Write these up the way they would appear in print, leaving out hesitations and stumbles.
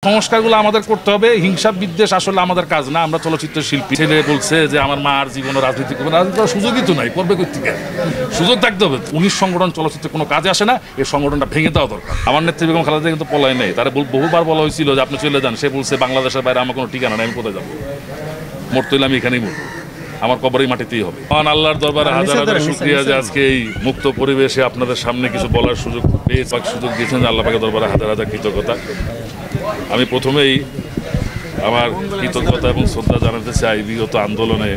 সংস্কারগুলো আমাদের করতে হবে। হিংসা বিদ্বেষ আসলে আমাদের কাজ না। আমরা চলচ্চিত্র শিল্পী। ছেলে বলছে যে আমার মা আর জীবনে রাজনীতি করবে, রাজনীতি করার সুযোগই তো নাই, করবে কই থেকে? সুযোগ থাকতে হবে। 19 সংগঠন চলচ্চিত্রে কোনো কাজে আসে না, এই সংগঠনটা ভেঙে দেওয়া দরকার। আমার নেত্রী বেগম খালেদা কিন্তু পলায় নেই, তারা বহুবার বলা হয়েছিল যে আপনি চলে যান। সে বলছে বাংলাদেশের বাইরে আমার কোনো ঠিকানা নেই, আমি কোথায় যাবো? মরতে হইলে আমি এখানেই মরবো, আমার কবরেই মাটিতেই হবে। আল্লাহর দরবারে হাজার হাজার শুকরিয়া যে আজকে এই মুক্ত পরিবেশে আপনাদের সামনে কিছু বলার সুযোগ পেয়েছি, সুযোগ দিয়েছেন। আল্লাহ পাকের দরবারে হাজার হাজার কৃতজ্ঞতা। আমি প্রথমেই আমার কৃতজ্ঞতা এবং শ্রদ্ধা জানাতে চাই বিগত আন্দোলনে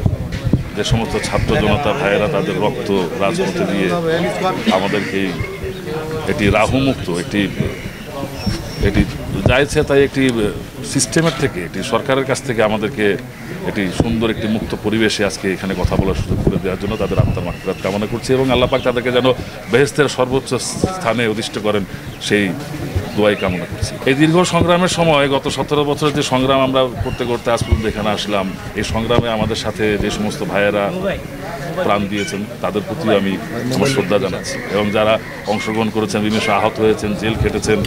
যে সমস্ত ছাত্র জনতা ভাইয়েরা তাদের রক্ত রাজপথে দিয়ে আমাদেরকে এটি রাহুমুক্ত এটি যাইছে তাই একটি সিস্টেমের থেকে, একটি সরকারের কাছ থেকে আমাদেরকে এটি সুন্দর একটি মুক্ত পরিবেশে আজকে এখানে কথা বলার সুযোগ করে দেওয়ার জন্য তাদের আত্মার মাগফিরাত কামনা করছি এবং আল্লাহ পাক তাদেরকে যেন বেহেশতের সর্বোচ্চ স্থানে অধিষ্ঠ করেন সেই দোয়াই কামনা করছি। এই দীর্ঘ সংগ্রামের সময় গত 17 বছরের যে সংগ্রাম আমরা করতে করতে আজ পর্যন্ত এখানে আসলাম, এই সংগ্রামে আমাদের সাথে যে সমস্ত ভাইয়েরা প্রাণ দিয়েছেন তাদের প্রতি আমি আমার শ্রদ্ধা জানাচ্ছি এবং যারা অংশগ্রহণ করেছেন, বিভিন্ন আহত হয়েছেন, জেল খেটেছেন,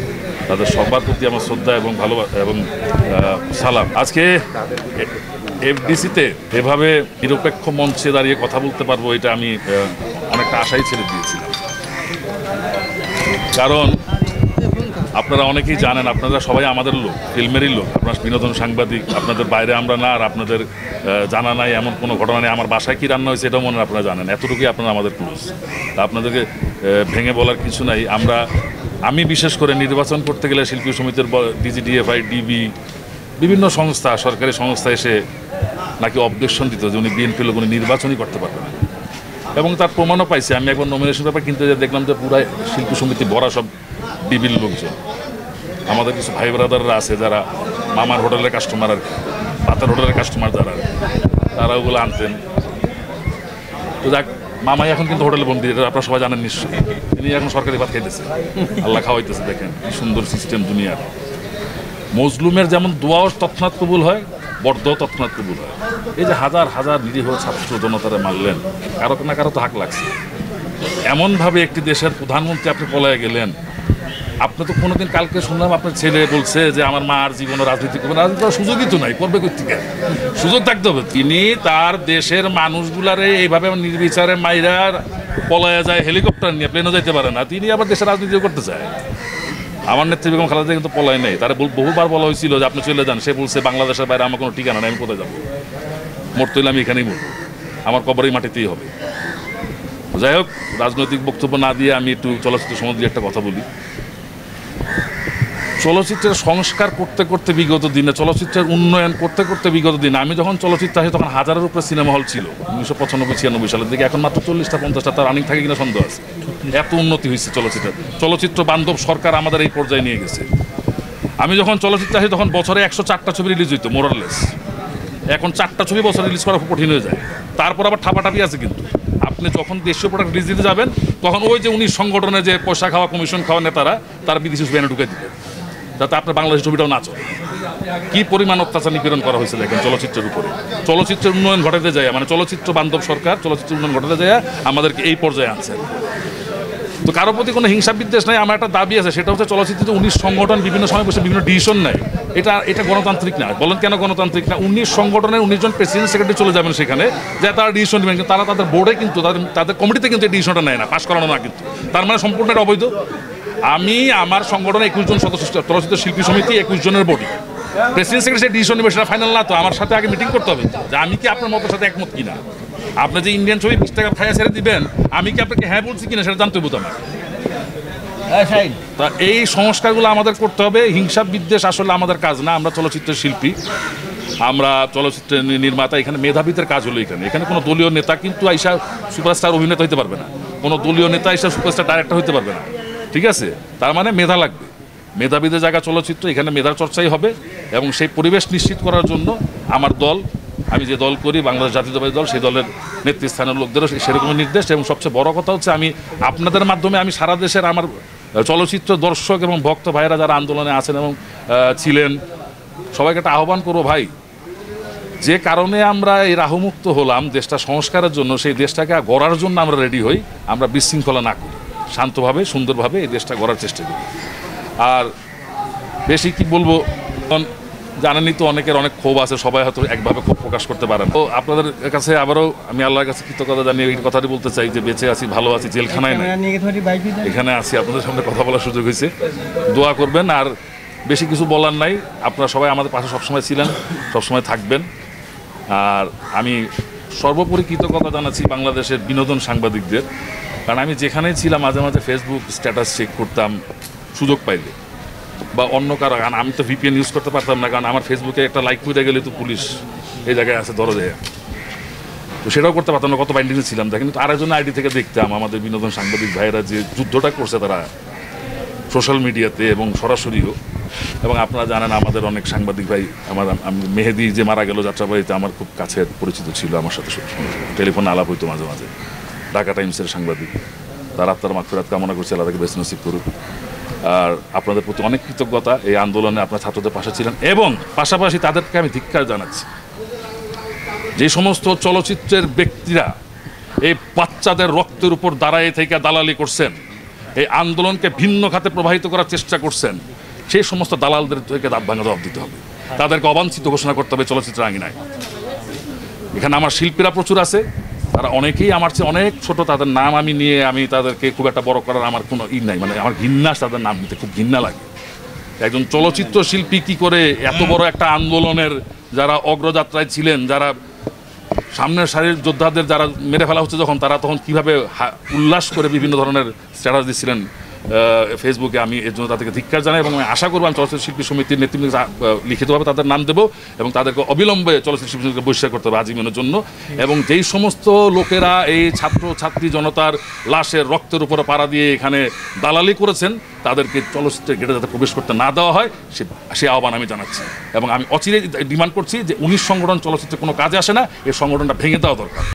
তাদের সবার প্রতি আমার শ্রদ্ধা এবং ভালোবাসা এবং সালাম। আজকে এফডিসিতে এভাবে নিরপেক্ষ মঞ্চে দাঁড়িয়ে কথা বলতে পারবো এটা আমি অনেকটা আশাই ছেড়ে দিয়েছিলাম, কারণ আপনারা অনেকেই জানেন, আপনারা সবাই আমাদের লোক, ফিল্মেরই লোক, আপনার বিনোদন সাংবাদিক, আপনাদের বাইরে আমরা না, আর আপনাদের জানা নাই এমন কোনো ঘটনা নেই। আমার বাসায় কী রান্না হয়েছে এটাও মনে হয় আপনারা জানেন, এতটুকুই আপনারা আমাদের ক্লোজ। তা আপনাদেরকে ভেঙে বলার কিছু নাই। আমি বিশেষ করে নির্বাচন করতে গেলে শিল্পী সমিতির ডিজিডিএফআই, ডিবি, বিভিন্ন সংস্থা, সরকারি সংস্থা এসে নাকি অবজেকশন দিত যে উনি বিএনপি লোক, উনি নির্বাচনই করতে পারবেন না, এবং তার প্রমাণও পাইছে। আমি একবার নমিনেশন পেপার কিনতে যেয়ে দেখলাম যে পুরাই শিল্পী সমিতি ভরা সব ডিবির লোকজন। আমাদের কিছু ভাই ব্রাদাররা আছে যারা মামার হোটেলের কাস্টমার, আর পাতার হোটেলের কাস্টমার যারা, তারা ওগুলো আনতেন। তো যাক, মামাই এখন কিন্তু হোটেলে বন্দি, এটা আপনারা সবাই জানেন নিশ্চয়ই। তিনি এখন সরকারি ভাত খাইতেছে, আল্লাহ খাওয়াইতেছে। দেখেন কি সুন্দর সিস্টেম দুনিয়ার। মজলুমের যেমন দোয়াও তৎক্ষণাৎ কবুল হয়, বড়দোয়াও তৎক্ষণাৎ কবুল হয়। এই যে হাজার হাজার নিরীহ ছাত্র জনতারা মারলেন, কারো না কারো তো হাক লাগছে। এমনভাবে একটি দেশের প্রধানমন্ত্রী আপনি পলায় গেলেন। আপনি তো কোনোদিন, কালকে শুনলাম আপনার ছেলে বলছে যে আমার মা আর জীবনে রাজনীতি করবে, রাজনীতি করার সুযোগই তো নাই, করবে কই থেকে? সুযোগ থাকতে হবে। তিনি তার দেশের মানুষগুলারে এইভাবে নির্বিচারে মাইরা পলায়া যায়, হেলিকপ্টার নিয়ে, প্লেনও যাইতে পারে না, তিনি আবার দেশের রাজনীতিও করতে চায়। আমার নেত্রী বেগম খালেদা কিন্তু পলায় নেই, তারা বহুবার বলা হয়েছিল যে আপনি চলে যান। সে বলছে বাংলাদেশের বাইরে আমার কোনো ঠিকানা নেই, আমি কোথায় যাবো? মরতে হইলে আমি এখানেই মরবো, আমার কবরেই মাটিতেই হবে। যাই হোক, রাজনৈতিক বক্তব্য না দিয়ে আমি একটু চলচ্চিত্র সম্বন্ধে একটা কথা বলি। চলচ্চিত্রের সংস্কার করতে করতে বিগত দিনে, চলচ্চিত্রের উন্নয়ন করতে করতে বিগত দিনে, আমি যখন চলচ্চিত্র আসি তখন হাজারের উপরে সিনেমা হল ছিল 1995-96 সালের দিকে। এখন মাত্র 40টা-50টা, তার রানিং থাকে কিনা সন্দেহ আছে। এত উন্নতি হয়েছে চলচ্চিত্রের। চলচ্চিত্র বান্ধব সরকার আমাদের এই পর্যায়ে নিয়ে গেছে। আমি যখন চলচ্চিত্র আসি তখন বছরে 104টা ছবি রিলিজ হইতো মোরাললেস। এখন 4টা ছবি বছর রিলিজ করা খুব কঠিন হয়ে যায়। তারপর আবার ঠাপাঠাপি আছে। কিন্তু আপনি যখন দেশীয় প্রোডাক্ট রিলিজ দিতে যাবেন তখন ওই যে 19 সংগঠনে যে পয়সা খাওয়া, কমিশন খাওয়া নেতারা, তারা বিদেশি ছবি এনে ঢুকে দিবে যাতে আপনার বাংলাদেশের ছবিটাও না চলে। কি পরিমাণ অত্যাচার নিপীড়ন করা হয়েছে দেখেন চলচ্চিত্রের উপরে। চলচ্চিত্রের উন্নয়ন ঘটাতে যায়, মানে চলচ্চিত্র বান্ধব সরকার চলচ্চিত্রের উন্নয়ন ঘটাতে যায় আমাদেরকে এই পর্যায়ে আনছেন। তো কারো প্রতি কোনো হিংসা বিদ্বেষ নাই। আমার একটা দাবি আছে, সেটা হচ্ছে চলচ্চিত্রে 19 সংগঠন বিভিন্ন সময় বসে বিভিন্ন ডিসিশন নেয়, এটা গণতান্ত্রিক না। বলেন কেন গণতান্ত্রিক না? 19 সংগঠনের 19 জন প্রেসিডেন্ট সেক্রেটারি চলে যাবেন সেখানে, যে তারা ডিসিশন নেবেন, কিন্তু তারা তাদের বোর্ডে কিন্তু তাদের কমিটিতে কিন্তু এই ডিসিশনটা নেয় না, পাশ করানো না। কিন্তু তার মানে সম্পূর্ণ এটা অবৈধ। আমি আমার সংগঠনে 21 জন সদস্য, চলচ্চিত্র শিল্পী সমিতি 21 জনের বডি, প্রেসিডেন্ট সেক্রেটারি ডিসিশন নেবে, সেটা ফাইনাল না। তো আমার সাথে আগে মিটিং করতে হবে যে আমি কি আপনার মতের সাথে একমত কিনা। আপনি যে ইন্ডিয়ান ছবি 20 টাকা খাইয়া ছেড়ে দিবেন, আমি কি আপনাকে হ্যাঁ বলছি কিনা সেটা জানতে হবে আমার। তা এই সংস্কারগুলো আমাদের করতে হবে। হিংসা বিদ্বেষ আসলে আমাদের কাজ না। আমরা চলচ্চিত্রের শিল্পী, আমরা চলচ্চিত্রের নির্মাতা। এখানে মেধাবীদের কাজ হলো এখানে কোনো দলীয় নেতা কিন্তু আইসা সুপারস্টার অভিনেতা হইতে পারবে না, কোনো দলীয় নেতা আইসা সুপারস্টার ডাইরেক্টর হইতে পারবে না। ঠিক আছে? তার মানে মেধা লাগবে, মেধাবীদের জায়গা চলচ্চিত্র। এখানে মেধার চর্চাই হবে এবং সেই পরিবেশ নিশ্চিত করার জন্য আমার দল, আমি যে দল করি বাংলাদেশ জাতীয়তাবাদী দল, সেই দলের নেতৃস্থানীয় লোকদেরও সেরকম নির্দেশ। এবং সবচেয়ে বড় কথা হচ্ছে, আমি আপনাদের মাধ্যমে আমি সারা দেশের আমার চলচ্চিত্র দর্শক এবং ভক্ত ভাইয়েরা যারা আন্দোলনে আছেন এবং ছিলেন, সবাইকে একটা আহ্বান করবো, ভাই, যে কারণে আমরা এই রাহুমুক্ত হলাম দেশটা সংস্কারের জন্য, সেই দেশটাকে গড়ার জন্য আমরা রেডি হই। আমরা বিশৃঙ্খলা না করি, শান্তভাবে সুন্দরভাবে এই দেশটা গড়ার চেষ্টা করি। আর বেশি কি বলবো, জানেনই তো অনেকের অনেক ক্ষোভ আছে, সবাই হয়তো একভাবে ক্ষোভ প্রকাশ করতে পারেন। তো আপনাদের কাছে আবারও আমি আল্লাহর কাছে কৃতজ্ঞতা জানিয়ে এই কথাটি বলতে চাই যে বেঁচে আছি, ভালো আছি, জেলখানায় নাই, এখানে আছি, আপনাদের সামনে কথা বলার সুযোগ হয়েছে। দোয়া করবেন, আর বেশি কিছু বলার নাই। আপনারা সবাই আমাদের পাশে সবসময় ছিলেন, সবসময় থাকবেন। আর আমি সর্বোপরি কৃতজ্ঞতা জানাচ্ছি বাংলাদেশের বিনোদন সাংবাদিকদের, কারণ আমি যেখানেই ছিলাম মাঝে মাঝে ফেসবুক স্ট্যাটাস চেক করতাম সুযোগ পাইলে, বা অন্য কারো। কারণ আমি তো ভিপিএন ইউজ করতে পারতাম না, কারণ আমার ফেসবুকে একটা লাইক করে গেলে তো পুলিশ এই জায়গায় আছে ধরে দেয়, তো সেটাও করতে পারতাম না, কত বাইন্ডিংয়ে ছিলাম। দেখেন কিন্তু আরেকজন আইডি থেকে দেখতাম আমাদের বিনোদন সাংবাদিক ভাইয়েরা যে যুদ্ধটা করছে তারা সোশ্যাল মিডিয়াতে এবং সরাসরিও। এবং আপনারা জানেন আমাদের অনেক সাংবাদিক ভাই, মেহেদি যে মারা গেল যাত্রাবাড়িতে, আমার খুব কাছের পরিচিত ছিল, আমার সাথে টেলিফোনে আলাপ হইতো মাঝে মাঝে, ঢাকা টাইমসের সাংবাদিক। তার আত্মার মাগফিরাত কামনা করছি, আল্লাহ তাকে বেশ নসিব করুক। আর আপনাদের প্রতি অনেক কৃতজ্ঞতা, এই আন্দোলনে আপনার ছাত্রদের পাশে ছিলেন, এবং পাশাপাশি তাদেরকে আমি ধিক্কার জানাচ্ছি যে সমস্ত চলচ্চিত্রের ব্যক্তিরা এই বাচ্চাদের রক্তের উপর দাঁড়ায় থেকে দালালি করছেন, এই আন্দোলনকে ভিন্ন খাতে প্রবাহিত করার চেষ্টা করছেন, সেই সমস্ত দালালদেরকে দাঁত ভাঙা জবাব দিতে হবে, তাদেরকে অবাঞ্ছিত ঘোষণা করতে হবে চলচ্চিত্র আঙিনায়। এখানে আমার শিল্পীরা প্রচুর আছে, তারা অনেকেই আমার চেয়ে অনেক ছোট, তাদের নাম আমি নিয়ে আমি তাদেরকে খুব একটা বড় করার আমার কোনো নাই, মানে আমার ঘৃণা, তাদের নাম নিতে খুব ঘৃণা লাগে। একজন চলচ্চিত্র শিল্পী কি করে এত বড় একটা আন্দোলনের যারা অগ্রযাত্রায় ছিলেন, যারা সামনের সারির যোদ্ধাদের যারা মেরে ফেলা হচ্ছে যখন, তারা তখন কীভাবে উল্লাস করে বিভিন্ন ধরনের স্ট্যাটাস দিচ্ছিলেন ফেসবুকে, আমি এর জন্য তাদেরকে ধিক্কার জানাই। এবং আমি আশা করব আমি চলচ্চিত্র শিল্পী সমিতির নেতৃত্বে লিখিতভাবে তাদের নাম দেবো, এবং তাদেরকে অবিলম্বে চলচ্চিত্র শিল্পী সমিতিকে বহিষ্কার করতে হবে আজীবনের জন্য। এবং যেই সমস্ত লোকেরা এই ছাত্র ছাত্রী জনতার লাশের রক্তের উপরে পাড়া দিয়ে এখানে দালালি করেছেন, তাদেরকে চলচ্চিত্রের গেটে যাতে প্রবেশ করতে না দেওয়া হয়, সে আহ্বান আমি জানাচ্ছি। এবং আমি অচিরেই ডিমান্ড করছি যে 19 সংগঠন চলচ্চিত্রে কোনো কাজে আসে না, এই সংগঠনটা ভেঙে দেওয়া দরকার।